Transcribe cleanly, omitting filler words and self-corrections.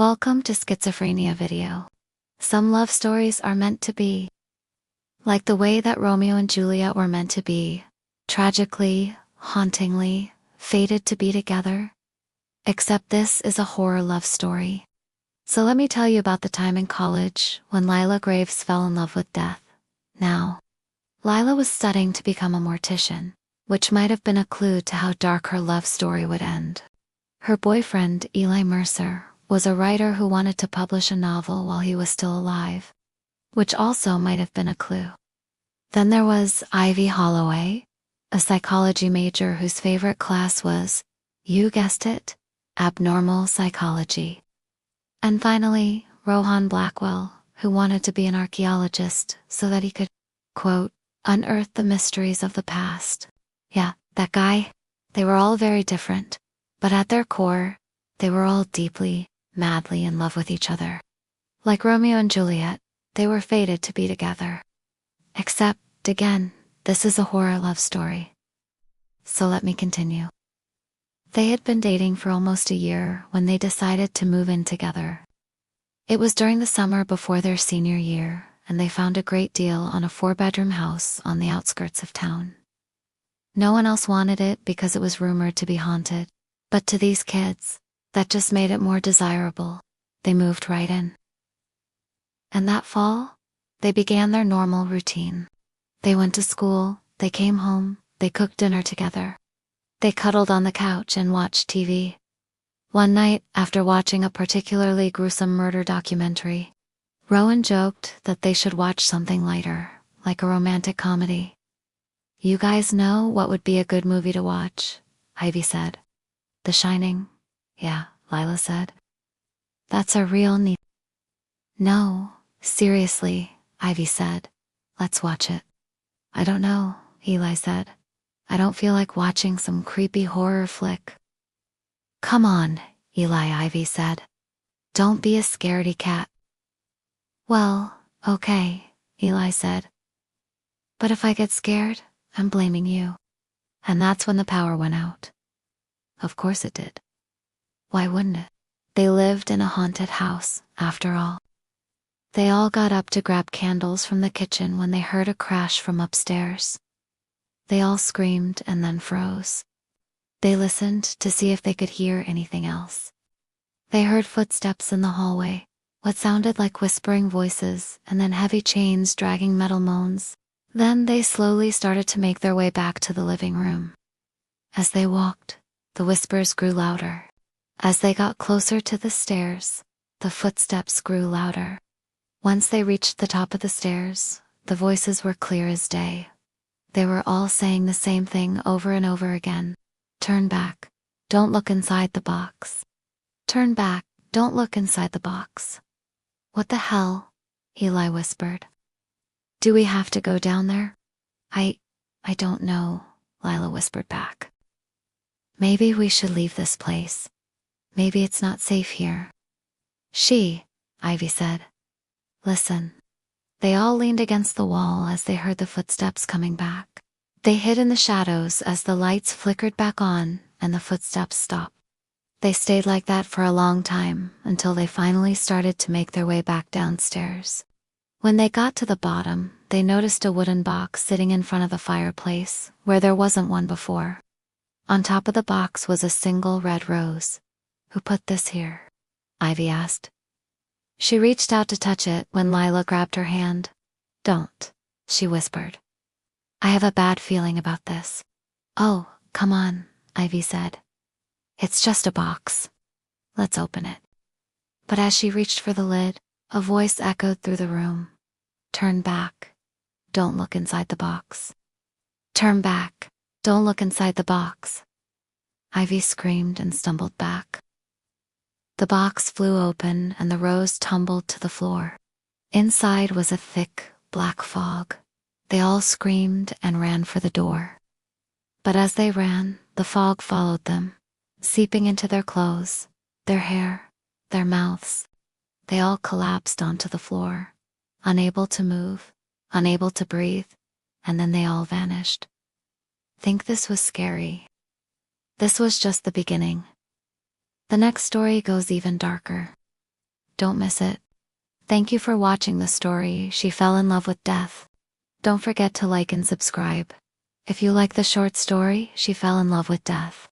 Welcome to Schizophrenia video. Some love stories are meant to be like the way that Romeo and Juliet were meant to be, tragically, hauntingly, fated to be together. Except this is a horror love story. So let me tell you about the time in college when Lila Graves fell in love with death. Now, Lila was studying to become a mortician, which might have been a clue to how dark her love story would end. Her boyfriend, Eli Mercer, was a writer who wanted to publish a novel while he was still alive, which also might have been a clue. Then there was Ivy Holloway, a psychology major whose favorite class was, you guessed it, abnormal psychology. And finally, Rohan Blackwell, who wanted to be an archaeologist so that he could, quote, unearth the mysteries of the past. Yeah, that guy. They were all very different, but at their core, they were all deeply, madly in love with each other. Like Romeo and Juliet, they were fated to be together. Except, again, this is a horror love story. So let me continue. They had been dating for almost a year when they decided to move in together. It was during the summer before their senior year, and they found a great deal on a 4-bedroom house on the outskirts of town. No one else wanted it because it was rumored to be haunted, but to these kids, that just made it more desirable. They moved right in. And that fall, they began their normal routine. They went to school, they came home, they cooked dinner together. They cuddled on the couch and watched TV. One night, after watching a particularly gruesome murder documentary, Rowan joked that they should watch something lighter, like a romantic comedy. You guys know what would be a good movie to watch, Ivy said. The Shining. Yeah, Lila said. That's a real need. No, seriously, Ivy said. Let's watch it. I don't know, Eli said. I don't feel like watching some creepy horror flick. Come on, Eli, Ivy said. Don't be a scaredy cat. Well, okay, Eli said. But if I get scared, I'm blaming you. And that's when the power went out. Of course it did. Why wouldn't it? They lived in a haunted house, after all. They all got up to grab candles from the kitchen when they heard a crash from upstairs. They all screamed and then froze. They listened to see if they could hear anything else. They heard footsteps in the hallway, what sounded like whispering voices, and then heavy chains dragging metal moans. Then they slowly started to make their way back to the living room. As they walked, the whispers grew louder. As they got closer to the stairs, the footsteps grew louder. Once they reached the top of the stairs, the voices were clear as day. They were all saying the same thing over and over again. Turn back. Don't look inside the box. Turn back. Don't look inside the box. What the hell? Eli whispered. Do we have to go down there? I don't know, Lila whispered back. Maybe we should leave this place. Maybe it's not safe here. Ivy said. Listen. They all leaned against the wall as they heard the footsteps coming back. They hid in the shadows as the lights flickered back on and the footsteps stopped. They stayed like that for a long time until they finally started to make their way back downstairs. When they got to the bottom, they noticed a wooden box sitting in front of the fireplace where there wasn't one before. On top of the box was a single red rose. Who put this here? Ivy asked. She reached out to touch it when Lila grabbed her hand. Don't, she whispered. I have a bad feeling about this. Oh, come on, Ivy said. It's just a box. Let's open it. But as she reached for the lid, a voice echoed through the room. Turn back. Don't look inside the box. Turn back. Don't look inside the box. Ivy screamed and stumbled back. The box flew open and the rose tumbled to the floor. Inside was a thick, black fog. They all screamed and ran for the door. But as they ran, the fog followed them, seeping into their clothes, their hair, their mouths. They all collapsed onto the floor, unable to move, unable to breathe, and then they all vanished. Think this was scary? This was just the beginning. The next story goes even darker. Don't miss it. Thank you for watching the story, She Fell in Love with Death. Don't forget to like and subscribe if you like the short story, She Fell in Love with Death.